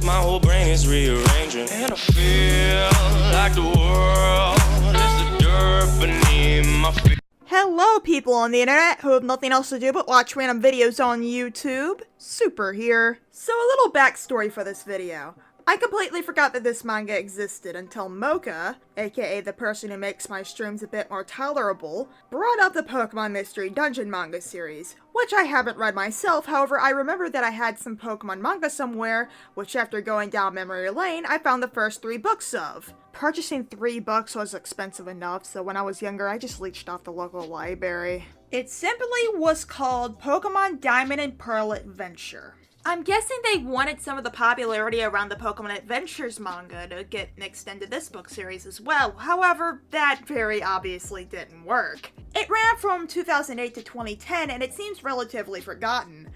My whole brain is rearranging, and I feel like the world is the dirt beneath my feet. Hello people on the internet who have nothing else to do but watch random videos on YouTube. Super here. So a little backstory for this video. I completely forgot that this manga existed until Mocha, aka the person who makes my streams a bit more tolerable, brought up the Pokemon Mystery Dungeon manga series, which I haven't read myself. However, I remember that I had some Pokemon manga somewhere, which after going down memory lane, I found the first 3 books of. Purchasing 3 books was expensive enough, so when I was younger, I just leached off the local library. It simply was called Pokemon Diamond and Pearl Adventure. I'm guessing they wanted some of the popularity around the Pokemon Adventures manga to get mixed into this book series as well. However, that very obviously didn't work. It ran from 2008 to 2010 and it seems relatively forgotten.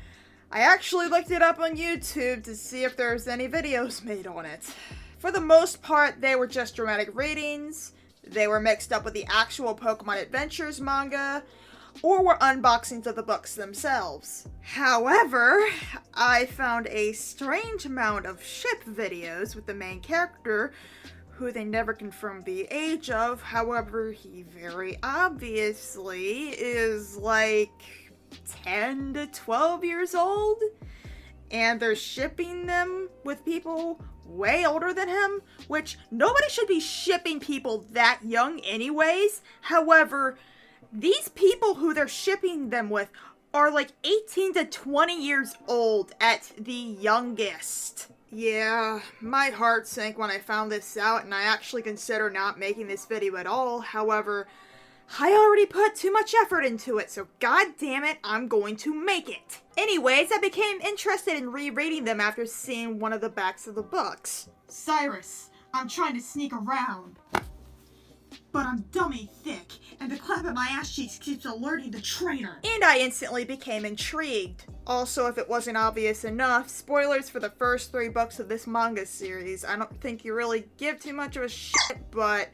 I actually looked it up on YouTube to see if there's any videos made on it. For the most part, they were just dramatic readings, they were mixed up with the actual Pokemon Adventures manga, or were unboxings of the books themselves. However, I found a strange amount of ship videos with the main character, who they never confirmed the age of. However, he very obviously is like 10 to 12 years old, and they're shipping them with people way older than him, which nobody should be shipping people that young anyways. However, these people who they're shipping them with are like 18 to 20 years old at the youngest. Yeah, my heart sank when I found this out, and I actually consider not making this video at all. However, I already put too much effort into it, so god damn it, I'm going to make it. Anyways, I became interested in rereading them after seeing one of the backs of the books. Cyrus, I'm trying to sneak around, but I'm dummy thick, and the clap at my ass cheeks keeps alerting the trainer. And I instantly became intrigued. Also, if it wasn't obvious enough, spoilers for the first 3 books of this manga series. I don't think you really give too much of a shit, but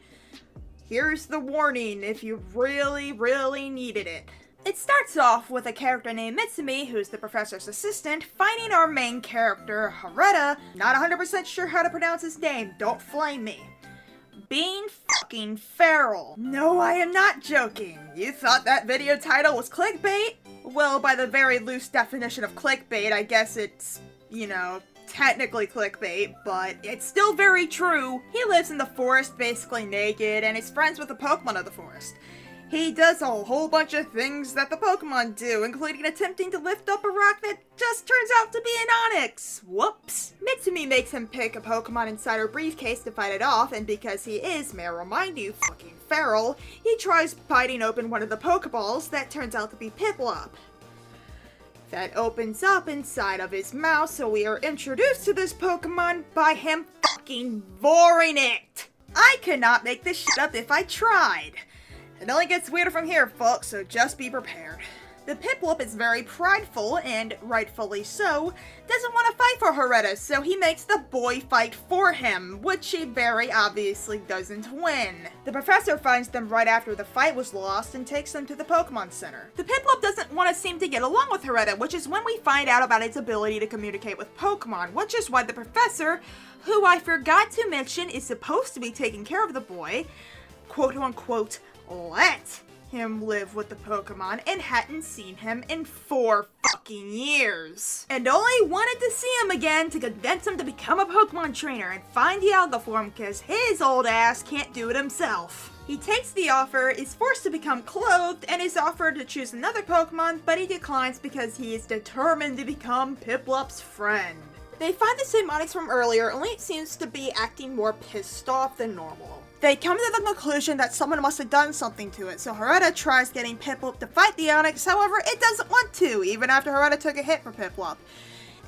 here's the warning if you really, really needed it. It starts off with a character named Mitsumi, who's the professor's assistant, finding our main character, Harada, not 100% sure how to pronounce his name, don't flame me, being fucking feral. No, I am not joking. You thought that video title was clickbait? Well, by the very loose definition of clickbait, I guess it's, you know, technically clickbait, but it's still very true. He lives in the forest basically naked and is friends with the Pokemon of the forest. He does a whole bunch of things that the Pokemon do, including attempting to lift up a rock that just turns out to be an Onix. Whoops. Mitsumi makes him pick a Pokemon inside her briefcase to fight it off, and because he is, may I remind you, fucking feral, he tries biting open one of the Pokeballs that turns out to be Piplup. That opens up inside of his mouth, so we are introduced to this Pokemon by him fucking voring it. I could not make this shit up if I tried. It only gets weirder from here, folks, so just be prepared. The Piplup is very prideful, and rightfully so, doesn't want to fight for Harada, so he makes the boy fight for him, which he very obviously doesn't win. The professor finds them right after the fight was lost and takes them to the Pokemon Center. The Piplup doesn't want to seem to get along with Harada, which is when we find out about its ability to communicate with Pokemon, which is why the professor, who I forgot to mention is supposed to be taking care of the boy, quote-unquote, let him live with the Pokemon and hadn't seen him in 4 fucking years. And only wanted to see him again to convince him to become a Pokemon trainer and find the Alga form because his old ass can't do it himself. He takes the offer, is forced to become clothed, and is offered to choose another Pokemon, but he declines because he is determined to become Piplup's friend. They find the same Onix from earlier, only it seems to be acting more pissed off than normal. They come to the conclusion that someone must have done something to it, so Harada tries getting Piplup to fight the Onix, however, it doesn't want to, even after Harada took a hit for Piplup.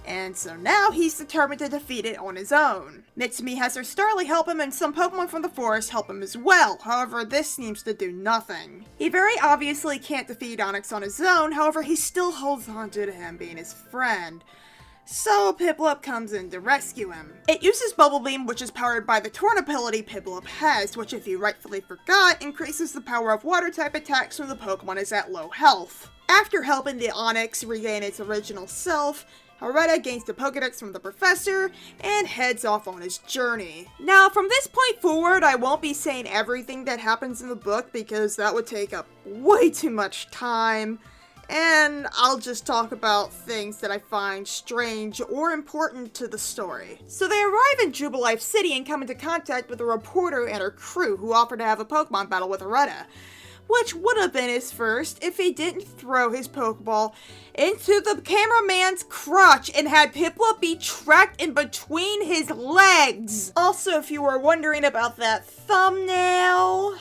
And so now he's determined to defeat it on his own. Mitsumi has her Starly help him, and some Pokemon from the forest help him as well, however, this seems to do nothing. He very obviously can't defeat Onix on his own, however, he still holds on to him being his friend. So Piplup comes in to rescue him. It uses Bubble Beam, which is powered by the Torn ability Piplup has, which if you rightfully forgot, increases the power of water-type attacks when the Pokemon is at low health. After helping the Onix regain its original self, Harada gains the Pokedex from the professor and heads off on his journey. Now, from this point forward, I won't be saying everything that happens in the book because that would take up way too much time, and I'll just talk about things that I find strange or important to the story. So they arrive in Jubilife City and come into contact with a reporter and her crew who offer to have a Pokemon battle with Harada, which would have been his first if he didn't throw his Pokeball into the cameraman's crotch and had Piplup be trapped in between his legs. Also, if you were wondering about that thumbnail,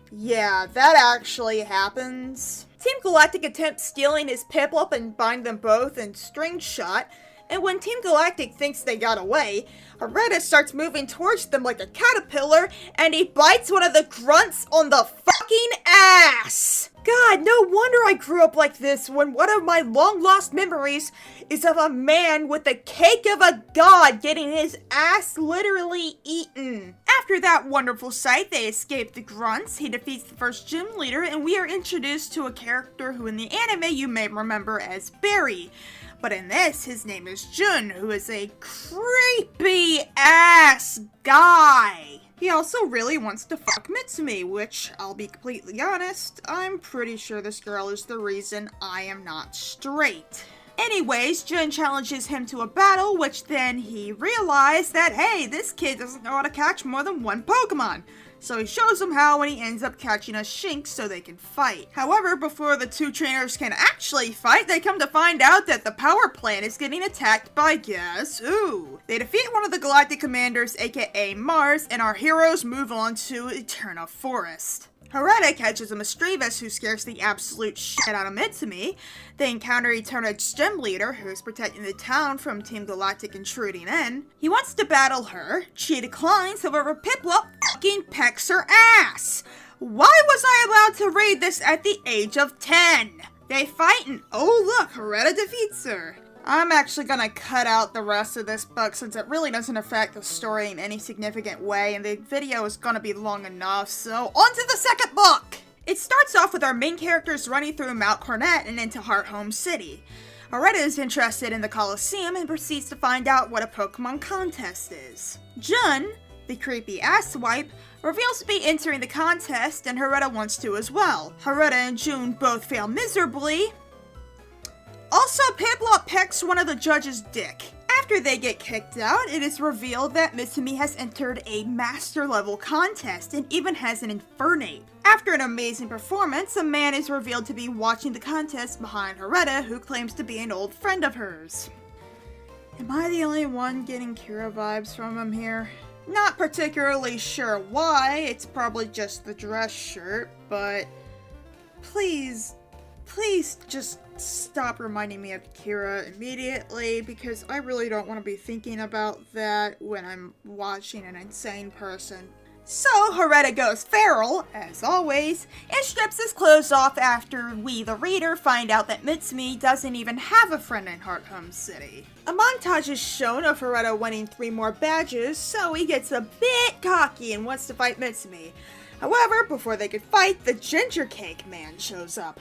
yeah, that actually happens. Team Galactic attempts stealing his Piplup and bind them both in string shot, and when Team Galactic thinks they got away, Harada starts moving towards them like a caterpillar, and he bites one of the grunts on the fucking ass! God, no wonder I grew up like this when one of my long-lost memories is of a man with the cake of a god getting his ass literally eaten. After that wonderful sight, they escape the grunts, he defeats the first gym leader, and we are introduced to a character who in the anime you may remember as Barry. But in this, his name is Jun, who is a creepy ass guy. He also really wants to fuck Mitsumi, which, I'll be completely honest, I'm pretty sure this girl is the reason I am not straight. Anyways, Jun challenges him to a battle, which then he realized that, hey, this kid doesn't know how to catch more than one Pokemon. So he shows him how and he ends up catching a Shinx so they can fight. However, before the two trainers can actually fight, they come to find out that the power plant is getting attacked by guess who? They defeat one of the Galactic Commanders, aka Mars, and our heroes move on to Eterna Forest. Harada catches a Mischievous who scares the absolute shit out of Mitsumi. They encounter Eterna's gym leader, who is protecting the town from Team Galactic intruding in. He wants to battle her. She declines, however Piplup fucking pecks her ass. Why was I allowed to read this at the age of 10? They fight and oh look, Harada defeats her. I'm actually gonna cut out the rest of this book since it really doesn't affect the story in any significant way and the video is gonna be long enough, so on to the second book! It starts off with our main characters running through Mount Cornet and into Hearthome City. Harada is interested in the Coliseum and proceeds to find out what a Pokemon contest is. Jun, the creepy asswipe, reveals to be entering the contest and Harada wants to as well. Harada and Jun both fail miserably. Also, Piplup pecks one of the judges' dick. After they get kicked out, it is revealed that Mitsumi has entered a master level contest and even has an Infernape. After an amazing performance, a man is revealed to be watching the contest behind Harada, who claims to be an old friend of hers. Am I the only one getting Kira vibes from him here? Not particularly sure why, it's probably just the dress shirt, but please just stop reminding me of Kira immediately because I really don't want to be thinking about that when I'm watching an insane person. So Harada goes feral, as always, and strips his clothes off after we, the reader, find out that Mitsumi doesn't even have a friend in Hearthome City. A montage is shown of Harada winning 3 more badges, so he gets a bit cocky and wants to fight Mitsumi. However, before they could fight, the Ginger Cake Man shows up,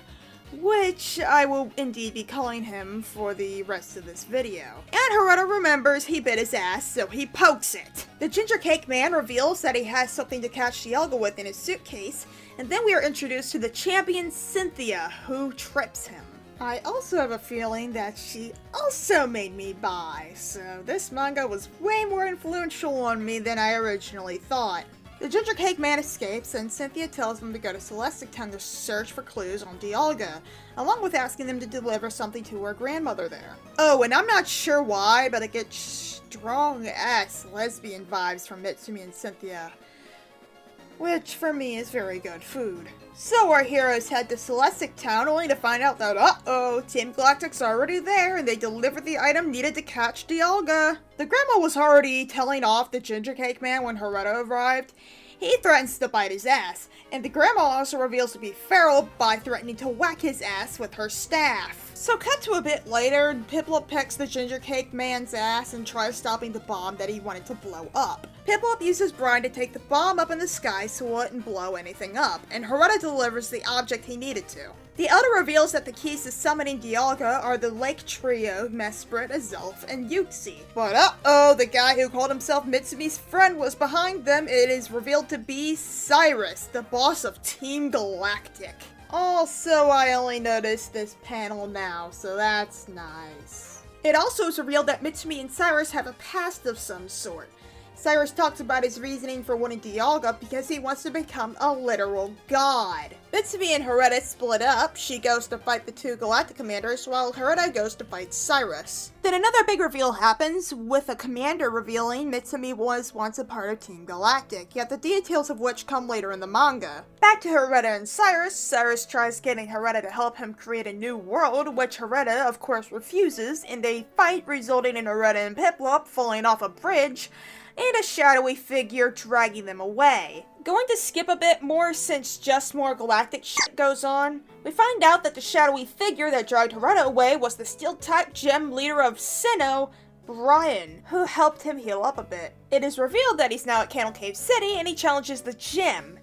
which I will indeed be calling him for the rest of this video. And Harada remembers he bit his ass, so he pokes it. The Ginger Cake Man reveals that he has something to catch Dialga with in his suitcase, and then we are introduced to the champion Cynthia, who trips him. I also have a feeling that she also made me bi, so this manga was way more influential on me than I originally thought. The Ginger Cake Man escapes, and Cynthia tells them to go to Celestic Town to search for clues on Dialga, along with asking them to deliver something to her grandmother there. Oh, and I'm not sure why, but I get strong-ass lesbian vibes from Mitsumi and Cynthia, which for me is very good food. So our heroes head to Celestic Town only to find out that, uh-oh, Team Galactic's already there and they deliver the item needed to catch Dialga. The grandma was already telling off the Ginger Cake Man when Harada arrived. He threatens to bite his ass, and the grandma also reveals to be feral by threatening to whack his ass with her staff. So cut to a bit later, Piplup pecks the Ginger Cake Man's ass and tries stopping the bomb that he wanted to blow up. Piplup uses Brian to take the bomb up in the sky so it wouldn't blow anything up, and Harada delivers the object he needed to. The Elder reveals that the keys to summoning Dialga are the Lake Trio, Mesprit, Azelf, and Yuxi. But uh-oh, the guy who called himself Mitsumi's friend was behind them. It is revealed to be Cyrus, the boss of Team Galactic. Also, I only noticed this panel now, so that's nice. It also is revealed that Mitsumi and Cyrus have a past of some sort. Cyrus talks about his reasoning for wanting Dialga because he wants to become a literal god. Mitsumi and Harada split up. She goes to fight the two Galactic commanders while Harada goes to fight Cyrus. Then another big reveal happens, with a commander revealing Mitsumi was once a part of Team Galactic, yet the details of which come later in the manga. Back to Harada and Cyrus. Cyrus tries getting Harada to help him create a new world, which Harada of course refuses, and they fight resulting in Harada and Piplup falling off a bridge, and a shadowy figure dragging them away. Going to skip a bit more since just more galactic shit goes on, we find out that the shadowy figure that dragged Harada away was the Steel-type gem leader of Sinnoh, Brian, who helped him heal up a bit. It is revealed that he's now at Candle Cave City and he challenges the gem,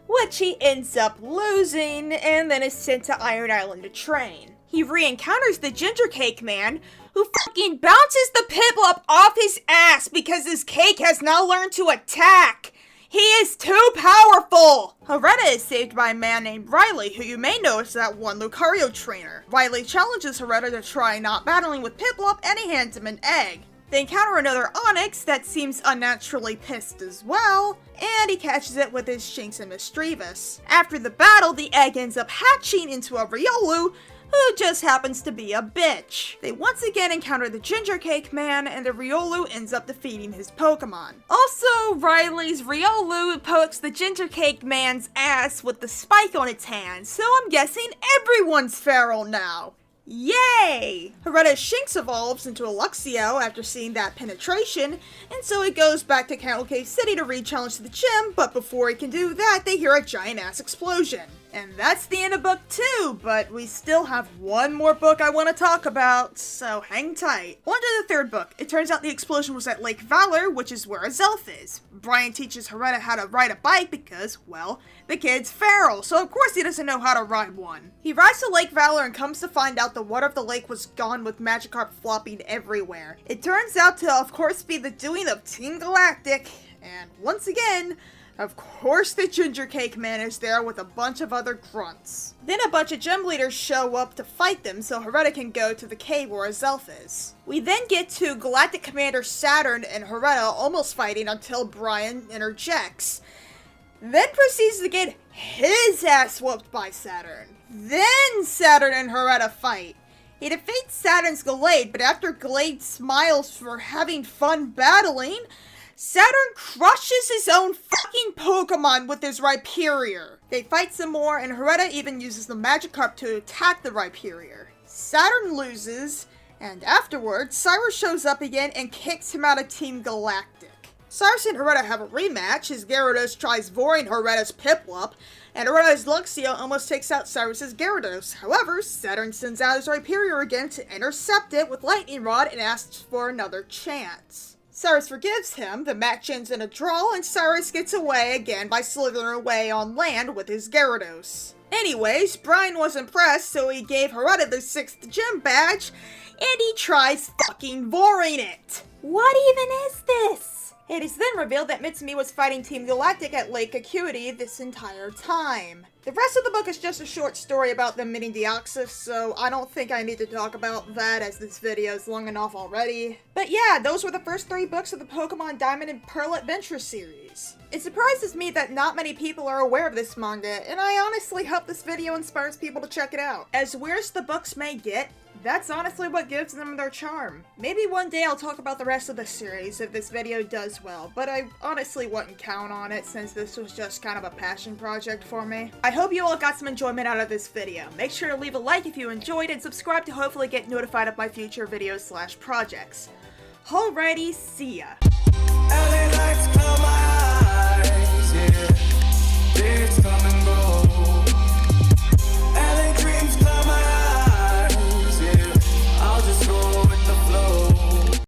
which he ends up losing and then is sent to Iron Island to train. He re-encounters the Ginger Cake Man, who fucking bounces the Piplup off his ass because his cake has now learned to attack. He is too powerful! Harada is saved by a man named Riley, who you may know is that one Lucario trainer. Riley challenges Harada to try not battling with Piplup and he hands him an egg. They encounter another Onyx that seems unnaturally pissed as well, and he catches it with his Shinx and Mischievous. After the battle, the egg ends up hatching into a Riolu, who just happens to be a bitch. They once again encounter the Ginger Cake Man, and the Riolu ends up defeating his Pokemon. Also, Riley's Riolu pokes the Ginger Cake Man's ass with the spike on its hand, so I'm guessing everyone's feral now. Yay! Harada's Shinx evolves into a Luxio after seeing that penetration, and so he goes back to Candle Cave City to re-challenge the gym, but before he can do that, they hear a giant-ass explosion. And that's the end of book 2, but we still have one more book I want to talk about, so hang tight. On to the third book. It turns out the explosion was at Lake Valor, which is where Azelf is. Brian teaches Harada how to ride a bike because, well, the kid's feral, so of course he doesn't know how to ride one. He rides to Lake Valor and comes to find out the water of the lake was gone with Magikarp flopping everywhere. It turns out to, of course, be the doing of Team Galactic, and once again, of course the Ginger Cake Man is there with a bunch of other grunts. Then a bunch of gym leaders show up to fight them so Harada can go to the cave where Azelf is. We then get to Galactic Commander Saturn and Harada almost fighting until Brian interjects. Then proceeds to get his ass whooped by Saturn. Then Saturn and Harada fight. He defeats Saturn's Glade, but after Glade smiles for having fun battling, Saturn crushes his own fucking Pokemon with his Rhyperior. They fight some more, and Harada even uses the Magikarp to attack the Rhyperior. Saturn loses, and afterwards, Cyrus shows up again and kicks him out of Team Galactic. Cyrus and Harada have a rematch as Gyarados tries voring Harada's Piplup, and Harada's Luxio almost takes out Cyrus's Gyarados. However, Saturn sends out his Rhyperior again to intercept it with Lightning Rod and asks for another chance. Cyrus forgives him, the match ends in a draw, and Cyrus gets away again by slithering away on land with his Gyarados. Anyways, Brian was impressed, so he gave Harada the 6th gym badge, and he tries fucking voring it! What even is this? It is then revealed that Mitsumi was fighting Team Galactic at Lake Acuity this entire time. The rest of the book is just a short story about them meeting Deoxys, so I don't think I need to talk about that as this video is long enough already. But yeah, those were the first 3 books of the Pokemon Diamond and Pearl Adventure series. It surprises me that not many people are aware of this manga, and I honestly hope this video inspires people to check it out. As weird as the books may get, that's honestly what gives them their charm. Maybe one day I'll talk about the rest of the series if this video does well, but I honestly wouldn't count on it since this was just kind of a passion project for me. I hope you all got some enjoyment out of this video. Make sure to leave a like if you enjoyed and subscribe to hopefully get notified of my future videos/projects. Alrighty, see ya!